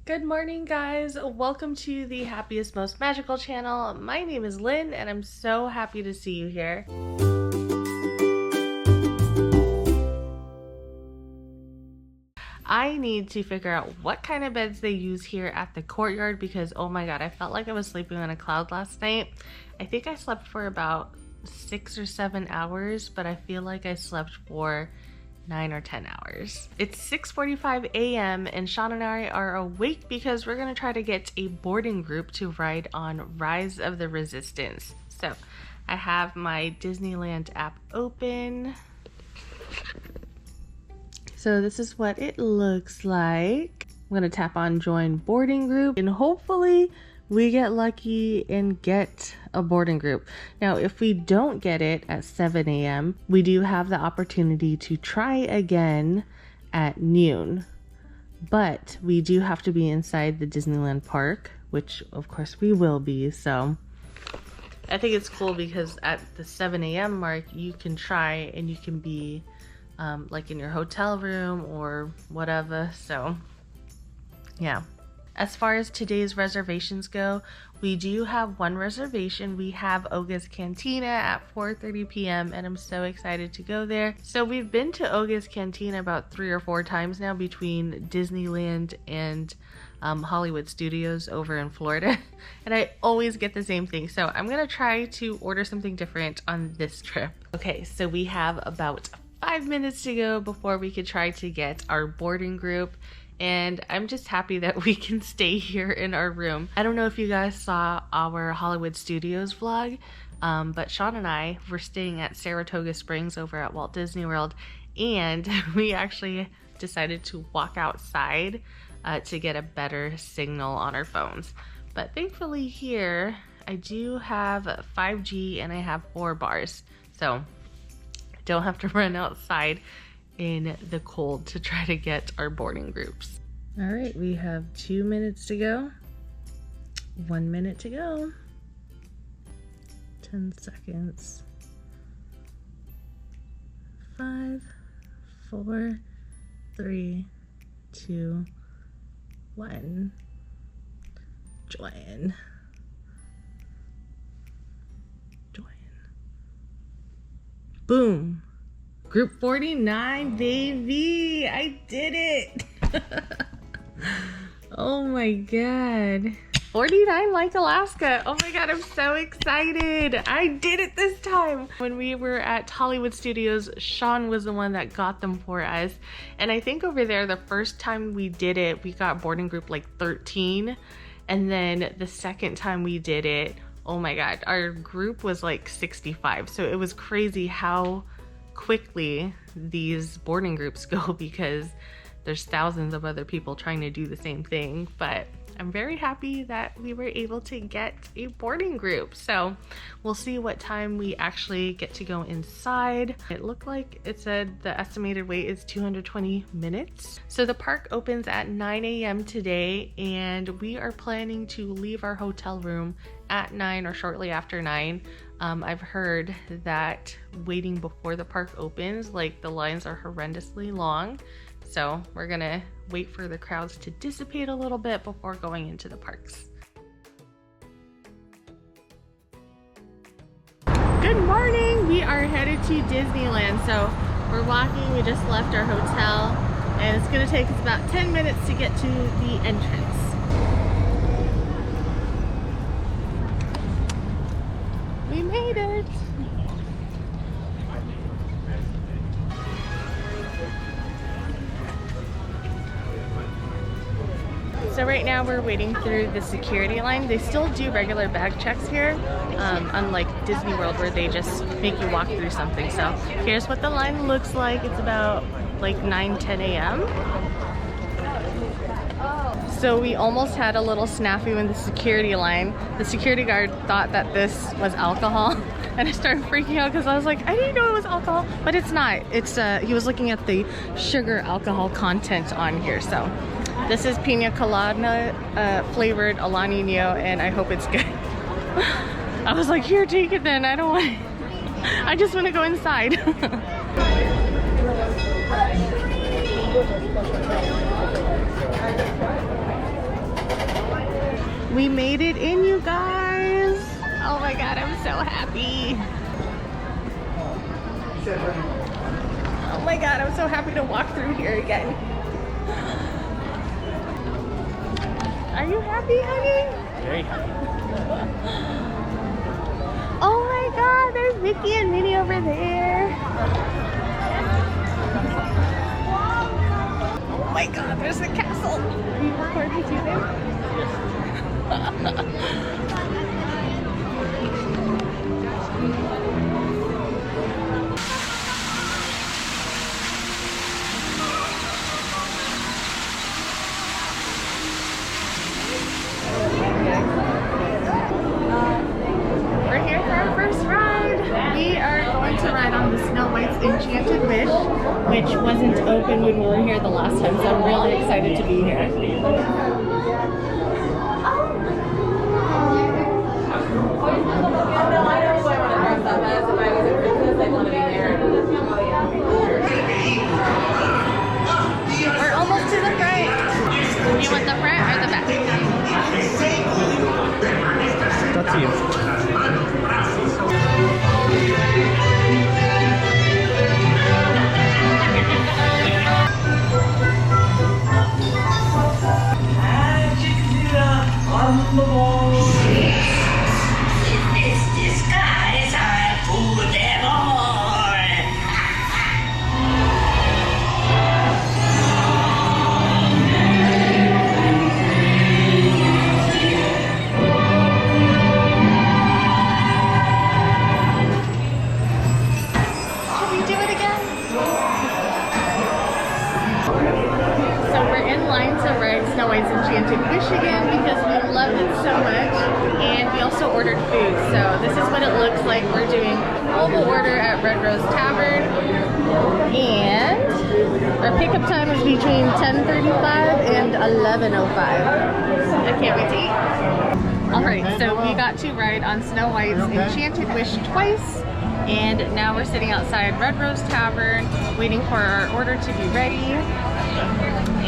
Good morning, guys. Welcome to the happiest, most magical channel. My name is Lynn, and I'm so happy to see you here. I need to figure out what kind of beds they use here at the courtyard because, oh my god, I felt like I was sleeping on a cloud last night. I think I slept for about 6 or 7 hours, but I feel like I slept for 9 or 10 hours. It's 6:45 a.m. and Sean and I are awake because we're gonna try to get a boarding group to ride on Rise of the Resistance. So I have my Disneyland app open. So this is what it looks like. I'm gonna tap on join boarding group and hopefully we get lucky and get a boarding group. Now, if we don't get it at 7 a.m., we do have the opportunity to try again at noon. But we do have to be inside the Disneyland park, which of course we will be. So I think it's cool because at the 7 a.m. mark, you can try and you can be like in your hotel room or whatever. So yeah. As far as today's reservations go, we do have one reservation. We have Oogas Cantina at 4:30 p.m. and I'm so excited to go there. So we've been to Oogas Cantina about 3 or 4 times now between Disneyland and Hollywood Studios over in Florida. And I always get the same thing. So I'm gonna try to order something different on this trip. Okay, so we have about 5 minutes to go before we could try to get our boarding group. And I'm just happy that we can stay here in our room. I don't know if you guys saw our Hollywood Studios vlog, but Sean and I were staying at Saratoga Springs over at Walt Disney World, and we actually decided to walk outside to get a better signal on our phones. But thankfully here, I do have 5G and I have 4 bars, so I don't have to run outside in the cold to try to get our boarding groups. All right, we have 2 minutes to go. 1 minute to go. 10 seconds. 5, 4, 3, 2, 1. Join. Boom. Group 49, baby! I did it! Oh my god. 49 like Alaska. Oh my god, I'm so excited. I did it this time. When we were at Hollywood Studios, Sean was the one that got them for us. And I think over there, the first time we did it, we got boarding group like 13. And then the second time we did it, oh my god, our group was like 65. So it was crazy how quickly these boarding groups go because there's thousands of other people trying to do the same thing. But I'm very happy that we were able to get a boarding group. So we'll see what time we actually get to go inside. It looked like it said the estimated wait is 220 minutes. So the park opens at 9 a.m. today, and we are planning to leave our hotel room at 9 or shortly after 9. I've heard that waiting before the park opens, like the lines are horrendously long. So we're gonna wait for the crowds to dissipate a little bit before going into the parks. Good morning! We are headed to Disneyland. So we're walking, we just left our hotel, and it's gonna take us about 10 minutes to get to the entrance. We made it! So right now we're waiting through the security line. They still do regular bag checks here, unlike Disney World where they just make you walk through something. So here's what the line looks like. It's about like 9-10 a.m. So we almost had a little snafu in the security line. The security guard thought that this was alcohol, and I started freaking out because I was like, I didn't know it was alcohol, but it's not. It's he was looking at the sugar alcohol content on here. So this is pina colada flavored Ala Nino, and I hope it's good. I was like, here, take it then. I don't want it. I just want to go inside. We made it in, you guys. Oh my God, I'm so happy. Oh my God, I'm so happy to walk through here again. Are you happy, honey? Very happy. Oh my God, there's Mickey and Minnie over there. Oh my God, there's the castle. Are you recording too there? We're here for our first ride. We are going to ride on the Snow White's Enchanted Wish, which wasn't open when we were here the last time, so I'm really excited to be here. We're almost to the front. You want the front or the back? That's you. On the wall. This disguise, I fooled them all. Should we do it again? So we're in line to ride Snow White's Enchanted Wish again because we loved it so much, and we also ordered food. So this is what it looks like. We're doing mobile order at Red Rose Tavern, and our pickup time is between 10:35 and 11:05. I can't wait to eat. All right, so we got to ride on Snow White's Enchanted Wish twice, and now we're sitting outside Red Rose Tavern waiting for our order to be ready.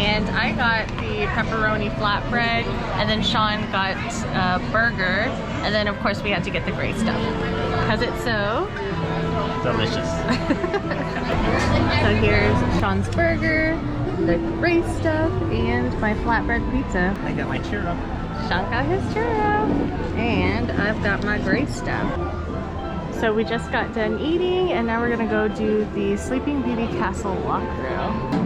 And I got the pepperoni flatbread, and then Sean got a burger, and then of course we had to get the gray stuff because it's so Delicious. So here's Sean's burger, the gray stuff, and my flatbread pizza. I got my churro. Sean got his churro, and I've got my gray stuff. So we just got done eating, and now we're gonna go do the Sleeping Beauty Castle walkthrough.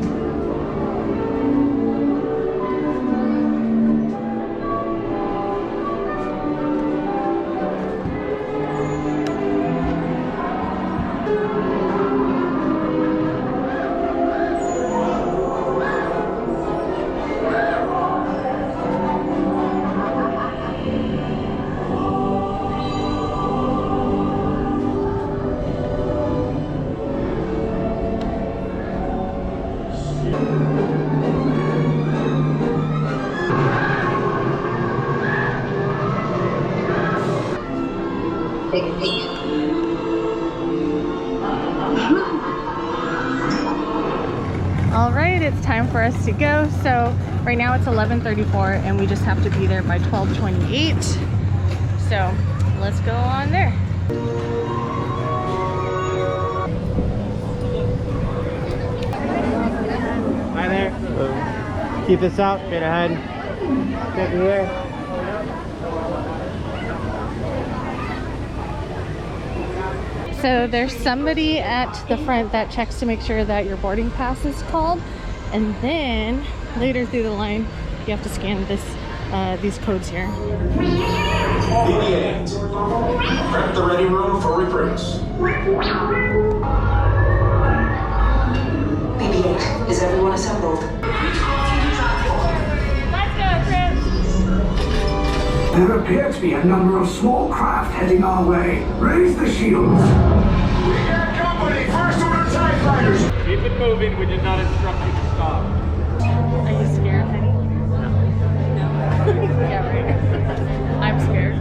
All right, it's time for us to go. So right now it's 11:34 and we just have to be there by 12:28. So let's go on there. Hi there. Keep this out, straight ahead. Step here. So there's somebody at the front that checks to make sure that your boarding pass is called, and then later through the line you have to scan these codes here. BB-8. Prep the ready room for recruits. BB-8, is everyone assembled? Let's go, Chris! There appear to be a number of small craft heading our way. Raise the shields. We got company. First order TIE fighters. Keep it moving. We did not instruct you to stop. Are you scared, honey? No. Yeah, right. I'm scared.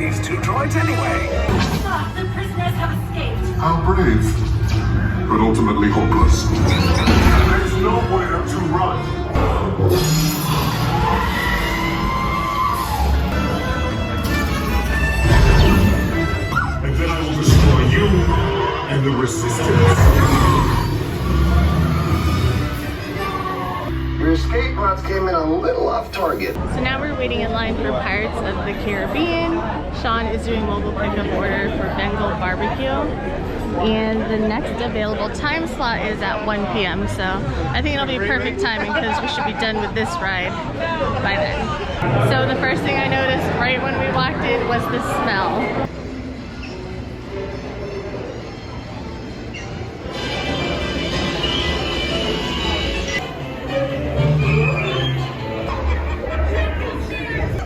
these two droids anyway? Stop! The prisoners have escaped! How brave, but ultimately hopeless. There's nowhere to run. And then I will destroy you and the resistance. Your escape pods came in a little off target. So now we're waiting in line for Pirates of the Caribbean. Sean is doing mobile pickup order for Bengal barbecue. And the next available time slot is at 1 p.m. So I think it'll be perfect timing because we should be done with this ride by then. So the first thing I noticed right when we walked in was the smell.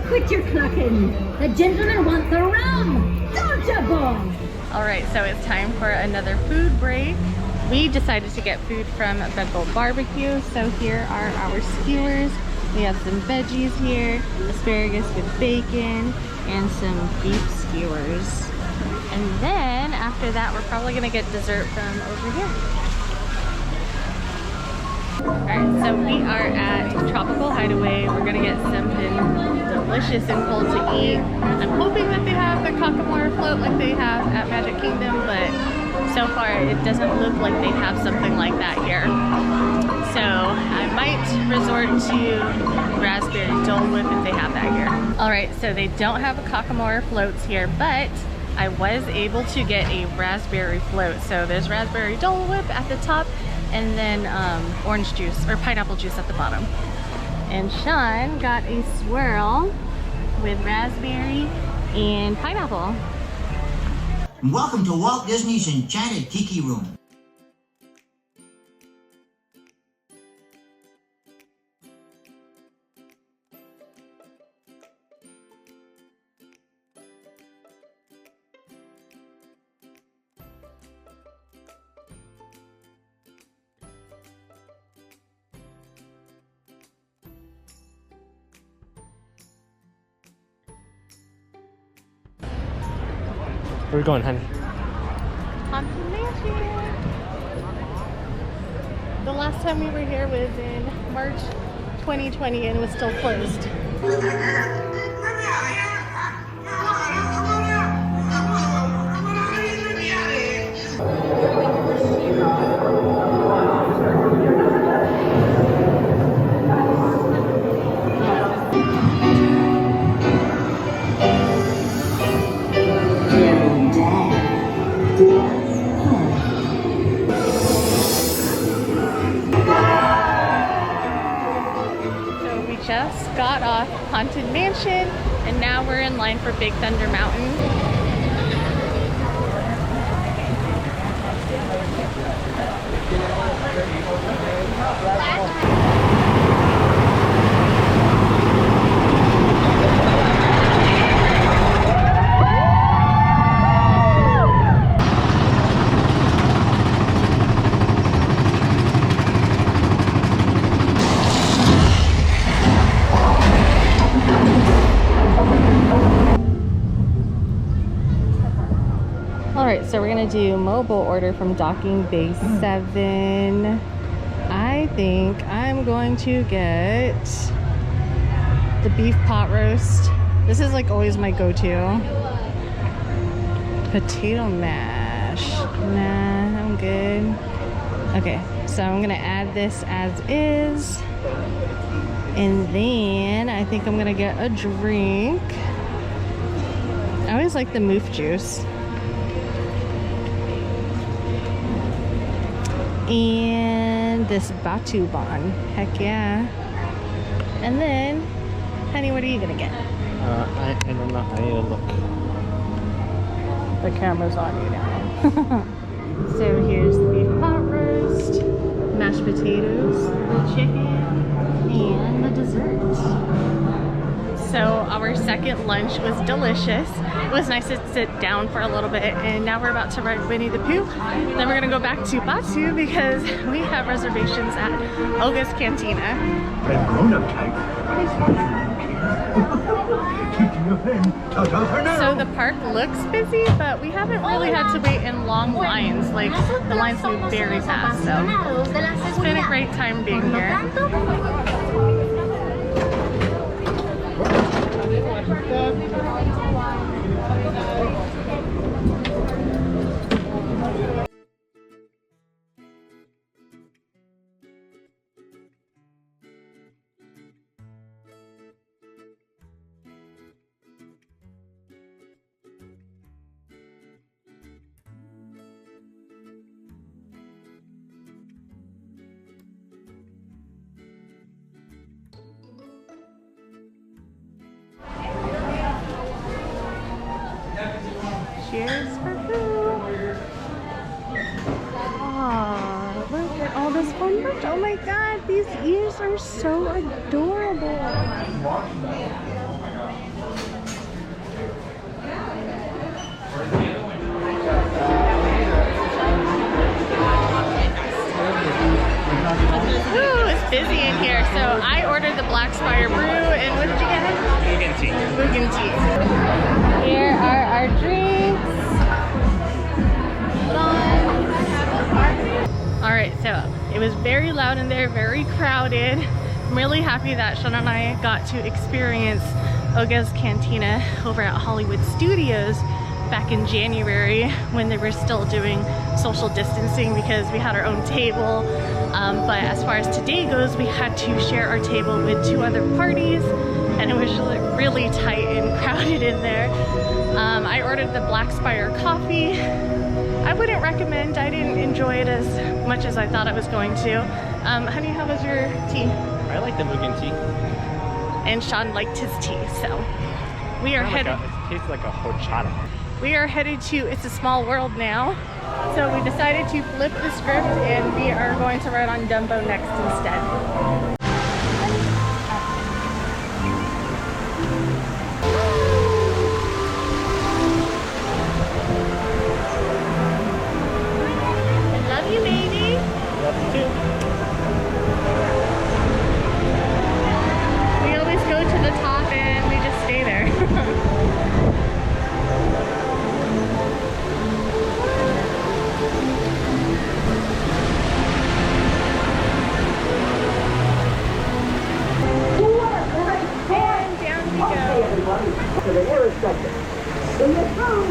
Quit your clucking! The gentleman wants the rum! Don't ya, boy? Alright, so it's time for another food break. We decided to get food from Bengal Barbecue. So here are our skewers. We have some veggies here, asparagus with bacon, and some beef skewers. And then after that, we're probably gonna get dessert from over here. Alright, so we are at Tropical Hideaway. We're gonna get something delicious and cold to eat. I'm hoping that they have the Cockamore float like they have at Magic Kingdom, but so far it doesn't look like they have something like that here. So I might resort to raspberry Dole Whip if they have that here. Alright, so they don't have a Cockamore floats here, but I was able to get a raspberry float. So there's raspberry Dole Whip at the top, and then orange juice or pineapple juice at the bottom. And Sean got a swirl with raspberry and pineapple. Welcome to Walt Disney's Enchanted Tiki Room. Where are we going, honey? Haunted Mansion. The last time we were here was in March 2020 and it was still closed. Just got off Haunted Mansion and now we're in line for Big Thunder Mountain. Alright, so we're gonna do mobile order from Docking Bay 7. I think I'm going to get the beef pot roast. This is like always my go-to. Potato mash. Nah, I'm good. Okay, so I'm gonna add this as is. And then I think I'm gonna get a drink. I always like the moof juice. And this Batu Bon. Heck yeah. And then, honey, what are you gonna get? I don't know. I need to look. The camera's on you now. So here's the beef pot roast, mashed potatoes, the chicken, and the dessert. So our second lunch was delicious. It was nice to sit down for a little bit, and now we're about to ride Winnie the Pooh. Then we're gonna go back to Batu because we have reservations at Oogas Cantina. That grown-up type is So the park looks busy, but we haven't really had to wait in long lines. Like, the lines move very fast, so it's been a great time being here. Cheers for Pooh! Aw, look at all this fun merch. Oh my god, these ears are so adorable. Ooh, it's busy in here. So I ordered the Black Spire Brew, and what did you get? Oogas tea. Oogas tea. Here are our drinks. Alright, so it was very loud in there, very crowded. I'm really happy that Sean and I got to experience Oogas Cantina over at Hollywood Studios back in January when they were still doing social distancing because we had our own table. But as far as today goes, we had to share our table with 2 other parties, and it was really tight and crowded in there. I ordered the Black Spire coffee. I wouldn't recommend. I didn't enjoy it as much as I thought I was going to. Honey, how was your tea? I like the Oogas tea. And Sean liked his tea, so we are headed. It tastes like a horchata. We are headed to It's a Small World now. So we decided to flip the script and we are going to ride on Dumbo next instead. To the nearest section. See you soon.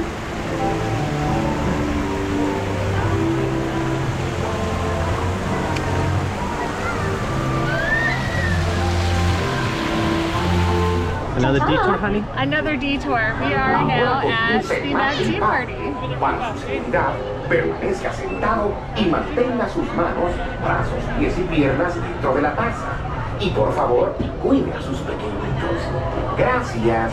Another detour, honey? Another detour. We are now at the Mad Tea Party. Para su seguridad, permanezca sentado y mantenga sus manos, brazos, pies y piernas dentro de la taza. Y por favor, cuide a sus pequeñitos. Gracias.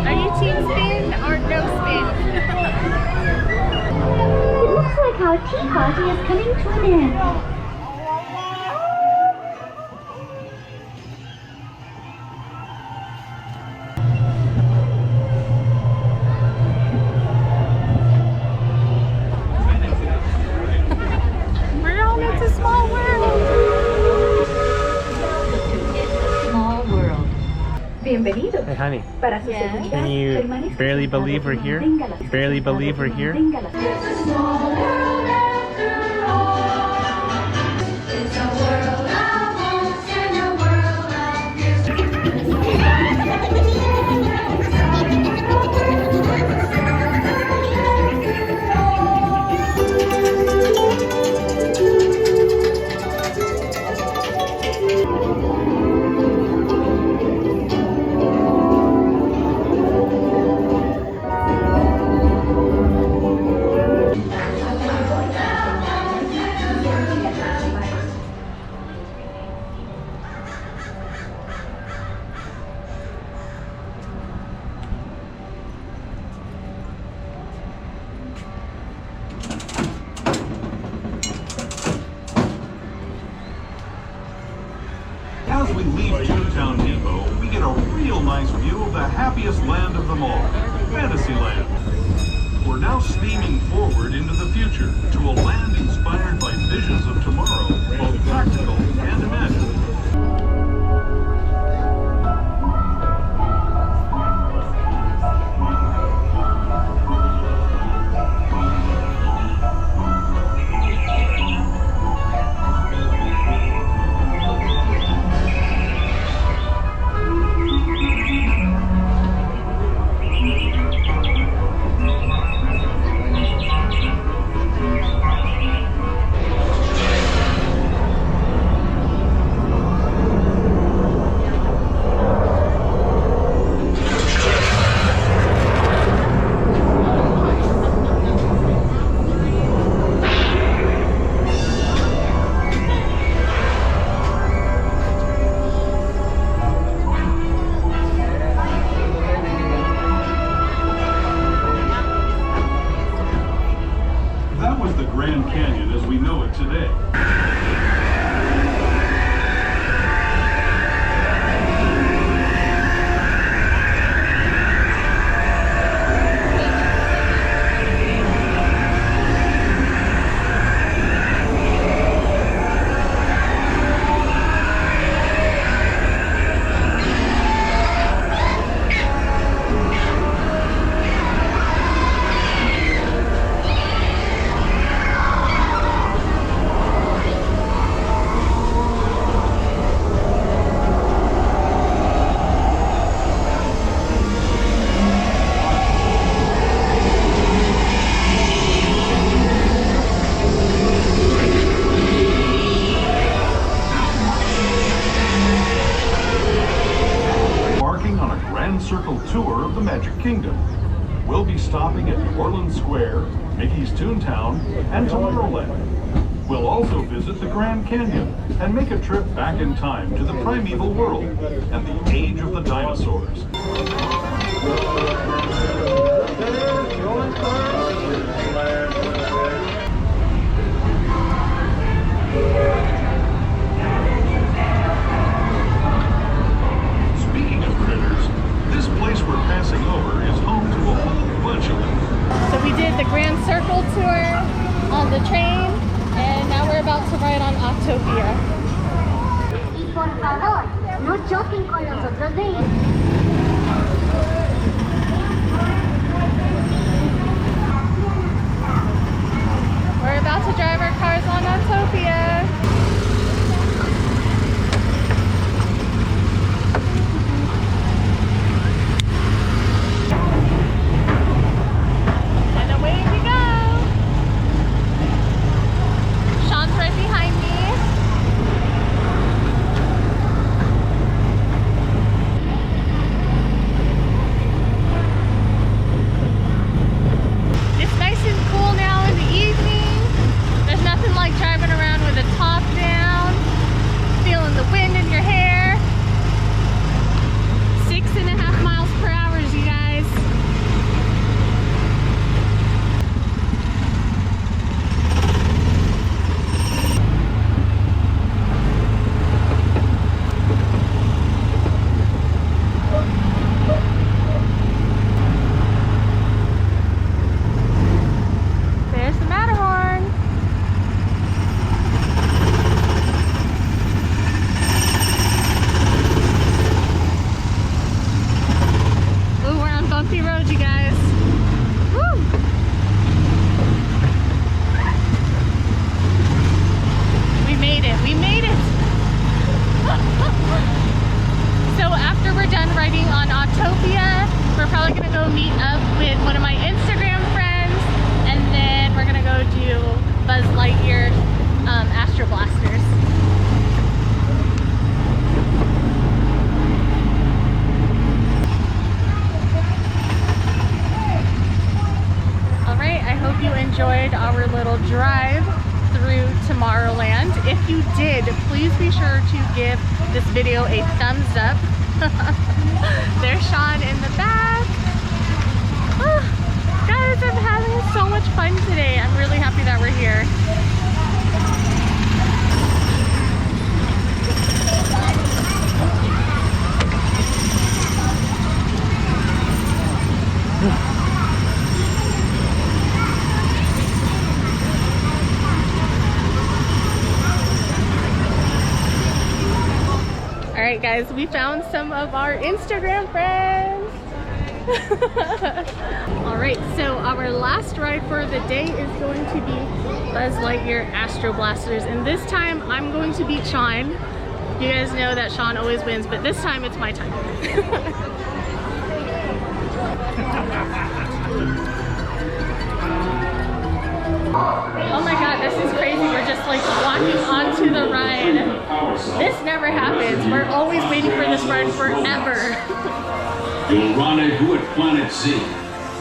Are you team spin or no spin? It looks like our tea party is coming to an end. We're all into Small World. Small World. Bienvenido. Hey, honey. Para su seguridad, Can you permanezca barely sentado believe we're y here? mantenga la Barely sentado believe we're y here? mantenga la future to a land inspired by visions of tomorrow, both practical and imagined. Circle tour of the Magic Kingdom. We'll be stopping at New Orleans Square, Mickey's Toontown, and Tomorrowland. We'll also visit the Grand Canyon and make a trip back in time to the primeval world and the age of the dinosaurs. Speaking of critters, this place we're passing over is home to a whole bunch of them. So we did the Grand Circle tour on the train, and now we're about to ride on Autopia. Y por favor, no choquen con los otros vehículos. We're about to drive our cars on Autopia. Lightyear Astro blasters. Alright, I hope you enjoyed our little drive through Tomorrowland. If you did, please be sure to give this video a thumbs up. There's Sean in the back. Oh, guys, I'm having so much fun today. I'm really happy that we're here. guys, we found some of our Instagram friends. Alright, so our last ride for the day is going to be Buzz Lightyear Astro Blasters, and this time I'm going to beat Sean. You guys know that Sean always wins, but this time it's my time. Oh my god, this is crazy. We're just like walking onto the ride. This never happens. We're always waiting for this ride forever. You'll rendezvous at Planet Z.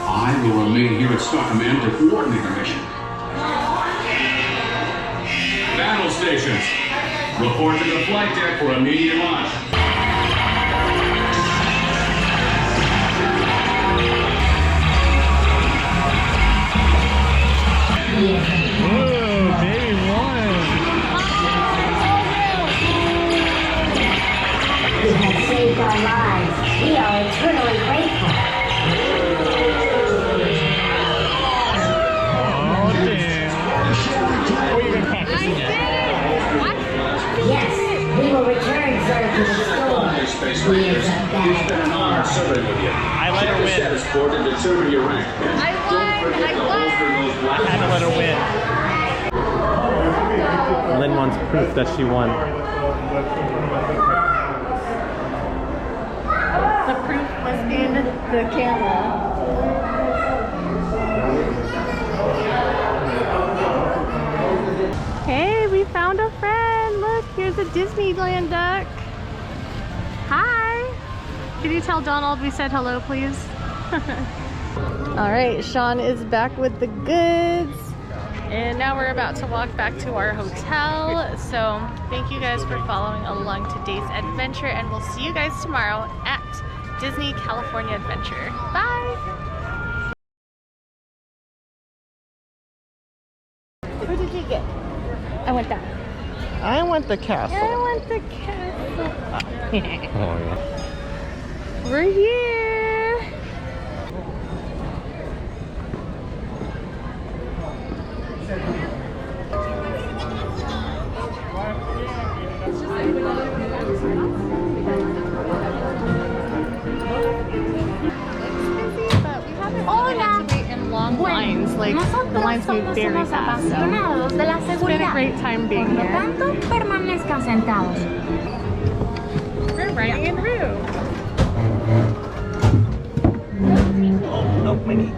I will remain here at Star Command to coordinate the mission. Battle stations. Report to the flight deck for immediate launch. Whoa, baby one. You have saved our lives. We are eternally grateful. Oh, damn. Oh, you're gonna catch us again. Yes, we will return, sir, to the store. He is a bad I let her win. And determine your rank. I won! I had to let her win. Lynn wants proof that she won. The proof was in the camera. Hey, we found a friend. Look, here's a Disneyland duck. Hi. Can you tell Donald we said hello, please? All right, Sean is back with the goods. And now we're about to walk back to our hotel. So thank you guys for following along today's adventure, and we'll see you guys tomorrow at Disney California Adventure. Bye! Who did you get? I want that. I want the castle. I want the castle. Oh, yeah. We're here. Long lines, like the lines move very fast, so it's been a great time being here. We're riding in Rue. Oh, Winnie.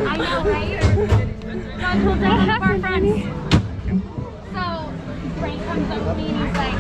I know, right? God will take one of our friends. So, Frank comes up to me and he's like,